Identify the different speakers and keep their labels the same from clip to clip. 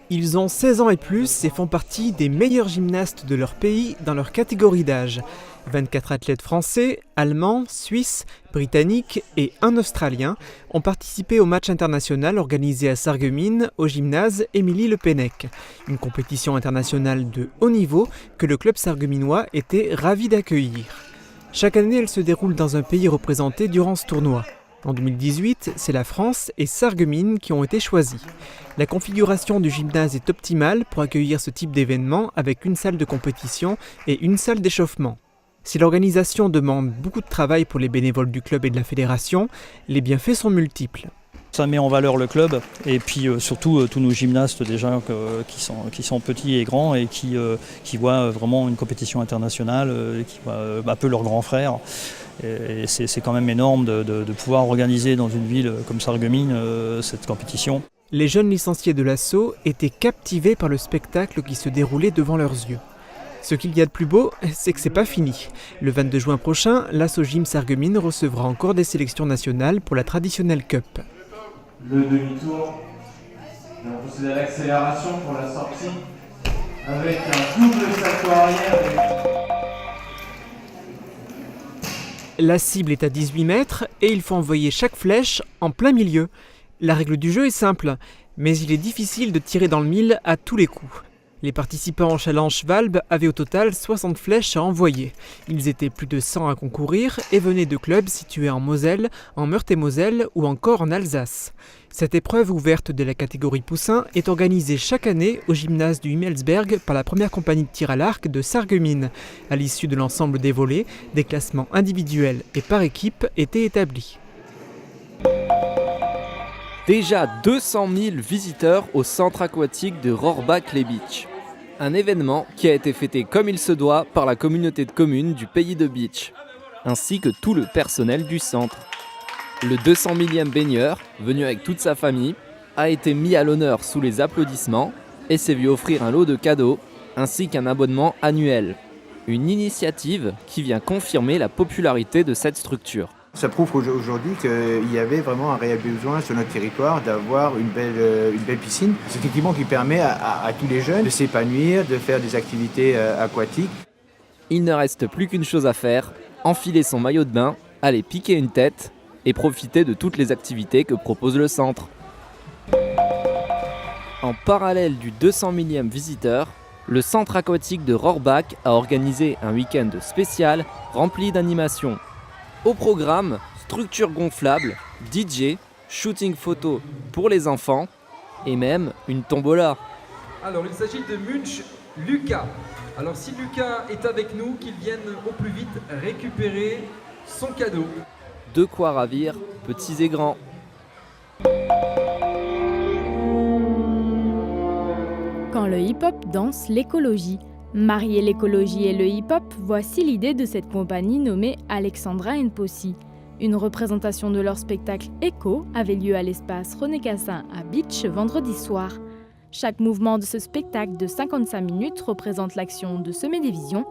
Speaker 1: Ils ont 16 ans et plus et font partie des meilleurs gymnastes de leur pays dans leur catégorie d'âge. 24 athlètes français, allemands, suisses, britanniques et un Australien ont participé au match international organisé à Sarreguemines au gymnase Émilie Le Pennec, une compétition internationale de haut niveau que le club sarregueminois était ravi d'accueillir. Chaque année, elle se déroule dans un pays représenté durant ce tournoi. En 2018, c'est la France et Sarreguemines qui ont été choisis. La configuration du gymnase est optimale pour accueillir ce type d'événement avec une salle de compétition et une salle d'échauffement. Si l'organisation demande beaucoup de travail pour les bénévoles du club et de la fédération, les bienfaits sont multiples.
Speaker 2: Ça met en valeur le club et puis surtout tous nos gymnastes déjà qui sont petits et grands et qui voient vraiment une compétition internationale, qui voient un peu leurs grands frères. Et c'est quand même énorme de pouvoir organiser dans une ville comme Sarreguemines cette compétition.
Speaker 1: Les jeunes licenciés de l'ASSO étaient captivés par le spectacle qui se déroulait devant leurs yeux. Ce qu'il y a de plus beau, c'est que c'est pas fini. Le 22 juin prochain, l'ASSO Gym Sarreguemines recevra encore des sélections nationales pour la traditionnelle Cup.
Speaker 3: Le demi-tour, et on procède à l'accélération pour la sortie avec un double salto arrière.
Speaker 1: La cible est à 18 mètres et il faut envoyer chaque flèche en plein milieu. La règle du jeu est simple, mais il est difficile de tirer dans le mille à tous les coups. Les participants en challenge-valb avaient au total 60 flèches à envoyer. Ils étaient plus de 100 à concourir et venaient de clubs situés en Moselle, en Meurthe-et-Moselle ou encore en Alsace. Cette épreuve ouverte de la catégorie poussin est organisée chaque année au gymnase du Himmelsberg par la première compagnie de tir à l'arc de Sarreguemines. À l'issue de l'ensemble des volets, des classements individuels et par équipe étaient établis.
Speaker 4: Déjà 200 000 visiteurs au centre aquatique de Rohrbach-les-Beach. Un événement qui a été fêté comme il se doit par la communauté de communes du pays de Beach, ainsi que tout le personnel du centre. Le 200 millième baigneur, venu avec toute sa famille, a été mis à l'honneur sous les applaudissements et s'est vu offrir un lot de cadeaux, ainsi qu'un abonnement annuel. Une initiative qui vient confirmer la popularité de cette structure.
Speaker 5: Ça prouve aujourd'hui qu'il y avait vraiment un réel besoin sur notre territoire d'avoir une belle piscine. C'est un équipement qui permet à tous les jeunes de s'épanouir, de faire des activités aquatiques.
Speaker 4: Il ne reste plus qu'une chose à faire, enfiler son maillot de bain, aller piquer une tête et profiter de toutes les activités que propose le centre. En parallèle du 200 millième visiteur, le centre aquatique de Rohrbach a organisé un week-end spécial rempli d'animations. Au programme, structure gonflable, DJ, shooting photo pour les enfants et même une tombola.
Speaker 6: Alors il s'agit de Munch Lucas. Alors si Lucas est avec nous, qu'il vienne au plus vite récupérer son cadeau.
Speaker 4: De quoi ravir petits et grands.
Speaker 7: Quand le hip-hop danse l'écologie. Marier l'écologie et le hip-hop, voici l'idée de cette compagnie nommée Alexandra & Possi. Une représentation de leur spectacle Echo avait lieu à l'espace René Cassin à Beach vendredi soir. Chaque mouvement de ce spectacle de 55 minutes représente l'action de semer des visions,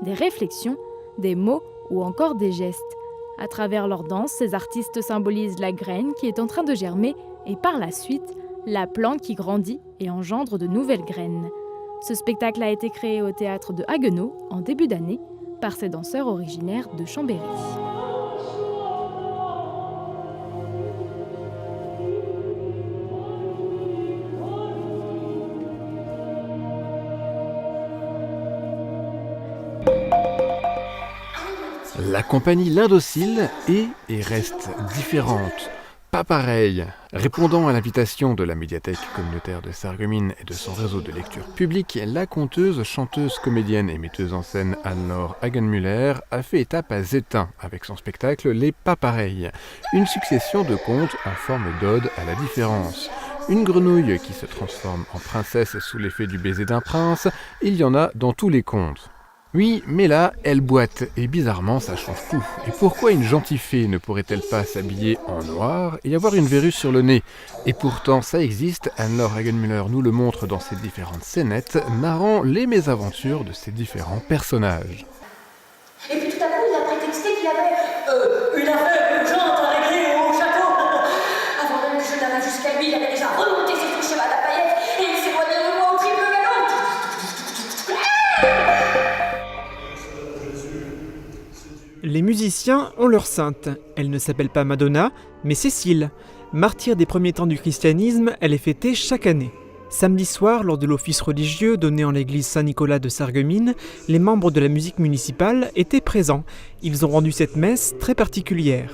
Speaker 7: des réflexions, des mots ou encore des gestes. À travers leur danse, ces artistes symbolisent la graine qui est en train de germer et par la suite, la plante qui grandit et engendre de nouvelles graines. Ce spectacle a été créé au théâtre de Haguenau en début d'année par ces danseurs originaires de Chambéry.
Speaker 8: La compagnie L'Indocile est et reste différente. Pas pareil. Répondant à l'invitation de la médiathèque communautaire de Sarreguemines et de son réseau de lecture publique, la conteuse, chanteuse, comédienne et metteuse en scène Anne-Laure Hagenmüller a fait étape à Zétain avec son spectacle Les Pas Pareils, une succession de contes en forme d'ode à la différence. Une grenouille qui se transforme en princesse sous l'effet du baiser d'un prince, il y en a dans tous les contes. Oui, mais là, elle boite, et bizarrement, ça change tout. Et pourquoi une gentille fée ne pourrait-elle pas s'habiller en noir et avoir une verrue sur le nez? Et pourtant, ça existe, Anne-Laure Hagenmüller nous le montre dans ses différentes scénettes, narrant les mésaventures de ses différents personnages.
Speaker 9: Et puis tout à coup, il a prétexté qu'il avait une affaire urgente à régler au château. Avant même que je n'arrive jusqu'à lui, il avait déjà remonté ses cheval à paillettes et il s'éloignait de
Speaker 1: Les musiciens ont leur sainte. Elle ne s'appelle pas Madonna, mais Cécile. Martyre des premiers temps du christianisme, elle est fêtée chaque année. Samedi soir, lors de l'office religieux donné en l'église Saint-Nicolas de Sarreguemines, les membres de la musique municipale étaient présents. Ils ont rendu cette messe très particulière.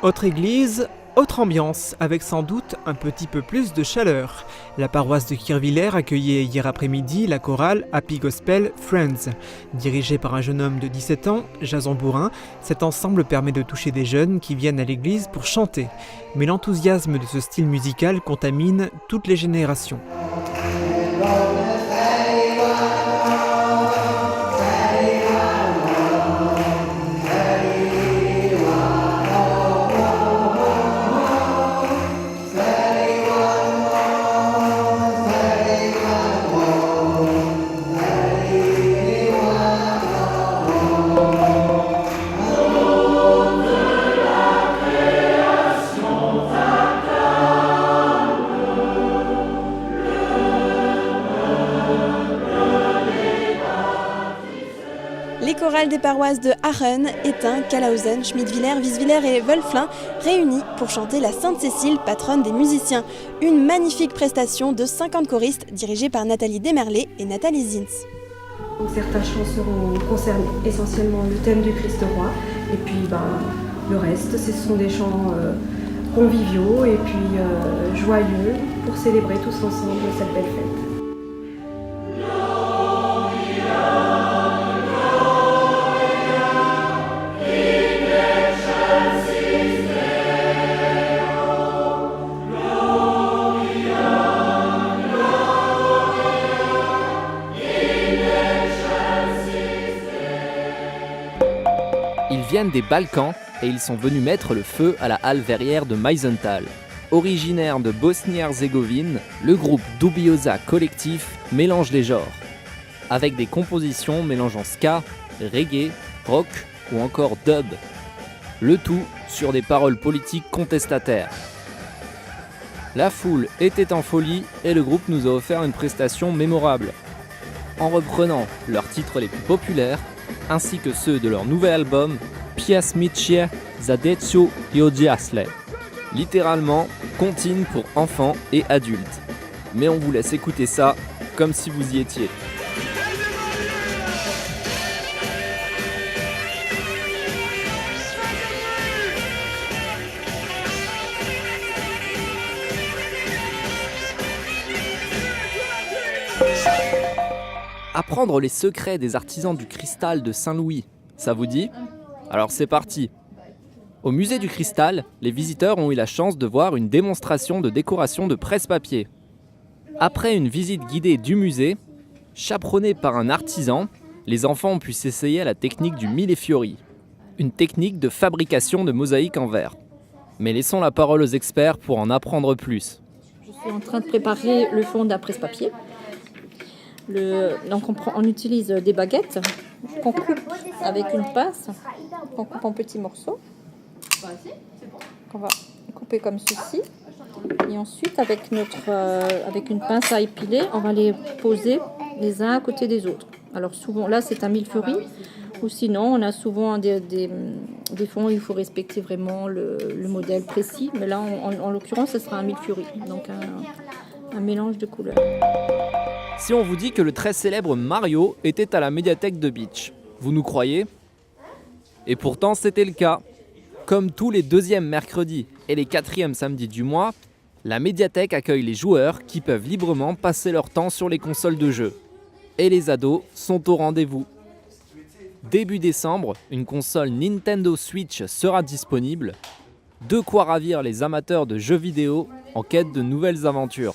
Speaker 1: Autre église, autre ambiance, avec sans doute un petit peu plus de chaleur. La paroisse de Kirvillers accueillait hier après-midi la chorale Happy Gospel Friends. Dirigée par un jeune homme de 17 ans, Jason Bourrin, cet ensemble permet de toucher des jeunes qui viennent à l'église pour chanter. Mais l'enthousiasme de ce style musical contamine toutes les générations.
Speaker 10: Les chorales des paroisses de Aachen, Étain, Kalhausen, Schmidwiller, Wieswiller et Wölflin réunis pour chanter la Sainte Cécile, patronne des musiciens. Une magnifique prestation de 50 choristes dirigée par Nathalie Desmerlet et Nathalie Zins.
Speaker 11: Certains chants concernent essentiellement le thème du Christ roi et puis le reste, ce sont des chants conviviaux et puis joyeux pour célébrer tous ensemble cette belle fête.
Speaker 4: Ils viennent des Balkans et ils sont venus mettre le feu à la halle verrière de Meisenthal. Originaire de Bosnie-Herzégovine, le groupe Dubiosa Collectif mélange les genres, avec des compositions mélangeant ska, reggae, rock ou encore dub. Le tout sur des paroles politiques contestataires. La foule était en folie et le groupe nous a offert une prestation mémorable, en reprenant leurs titres les plus populaires, ainsi que ceux de leur nouvel album Piasmicie Zadecu Jodziasle. Littéralement, comptine pour enfants et adultes. Mais on vous laisse écouter ça comme si vous y étiez. Apprendre les secrets des artisans du cristal de Saint-Louis, ça vous dit ? Alors c'est parti. Au musée du cristal, les visiteurs ont eu la chance de voir une démonstration de décoration de presse-papier. Après une visite guidée du musée, chaperonnée par un artisan, les enfants ont pu s'essayer à la technique du millefiori, une technique de fabrication de mosaïques en verre. Mais laissons la parole aux experts pour en apprendre plus.
Speaker 12: Je suis en train de préparer le fond d'un presse-papier. Donc on utilise des baguettes qu'on coupe avec une pince, qu'on coupe en petits morceaux, qu'on va couper comme ceci. Et ensuite, avec une pince à épiler, on va les poser les uns à côté des autres. Alors souvent, là c'est un millefiori, ou sinon on a souvent des fonds où il faut respecter vraiment le modèle précis. Mais là, en l'occurrence, ce sera un millefiori, donc un mélange de couleurs.
Speaker 4: Si on vous dit que le très célèbre Mario était à la médiathèque de Bitche, vous nous croyez ? Et pourtant c'était le cas. Comme tous les deuxièmes mercredis et les quatrièmes samedis du mois, la médiathèque accueille les joueurs qui peuvent librement passer leur temps sur les consoles de jeux. Et les ados sont au rendez-vous. Début décembre, une console Nintendo Switch sera disponible. De quoi ravir les amateurs de jeux vidéo en quête de nouvelles aventures.